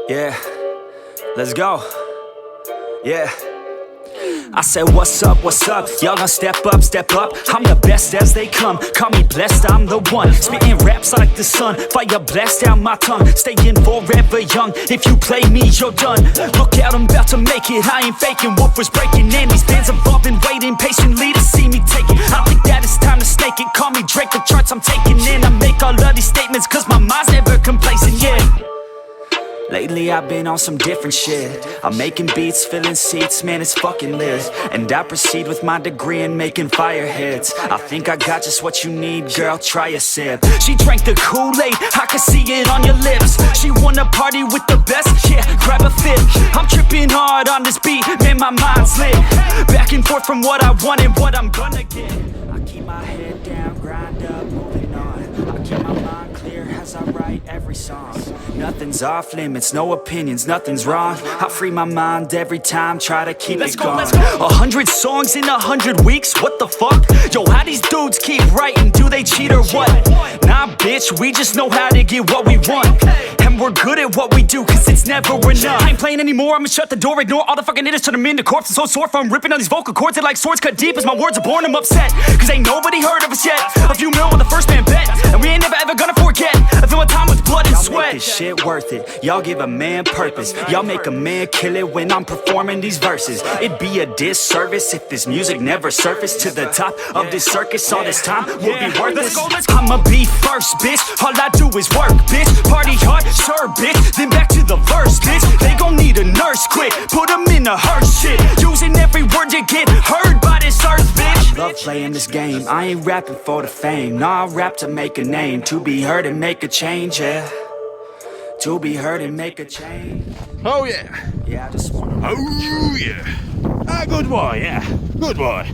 Yeah, let's go. Yeah. I said, what's up, y'all gonna step up, I'm the best as they come, call me blessed, I'm the one, spitting raps like the sun, fire blast down my tongue, staying forever young, if you play me, you're done, look out, I'm about to make it, I ain't faking, woofers breaking in, these fans have all been waiting patiently to see me take it, I think that it's time to snake it, call me Drake, the charts I'm taking in, I make all of these statements, cause my mind's never complacent, yeah. Lately I've been on some different shit, I'm making beats, filling seats, man it's fucking lit. And I proceed with my degree in making fire hits. I think I got just what you need, girl, try a sip. She drank the Kool-Aid, I can see it on your lips. She wanna party with the best, yeah, grab a fit. I'm tripping hard on this beat, man my mind's lit. Back and forth from what I want and what I'm gonna get. I keep my head down, grind up, moving on. I keep my mind clear as I write every song. Nothing's off limits, no opinions, nothing's wrong. I free my mind every time, try to keep it going. 100 songs in 100 weeks, what the fuck? Yo, how these dudes keep writing, do they cheat or what? Nah bitch, we just know how to get what we want. And we're good at what we do, cause it's never enough. I ain't playing anymore, I'ma shut the door, ignore all the fucking haters, turn them into corpses. So sore from ripping on these vocal cords, they're like swords cut deep as my words are born, I'm upset. Cause ain't nobody heard of us yet, a few mil with the first man bet. And we ain't never ever gonna forget, I feel my time with blood and sweat. This shit worth it, y'all give a man purpose. Y'all make a man kill it when I'm performing these verses. It'd be a disservice if this music never surfaced to the top of this circus. All this time will be worthless. I'ma be first, bitch, all I do is work, bitch. Party hard, sure, bitch, then back to the verse, bitch. They gon' need a nurse quick, put them in a hearse shit. Using every word you get heard by this earth, bitch. I love playing this game, I ain't rapping for the fame. Nah, I rap to make a name, to be heard and make a change, yeah. To be heard and make a change. Oh yeah. Yeah, I just wanna. Oh yeah. Good boy, yeah. Good boy.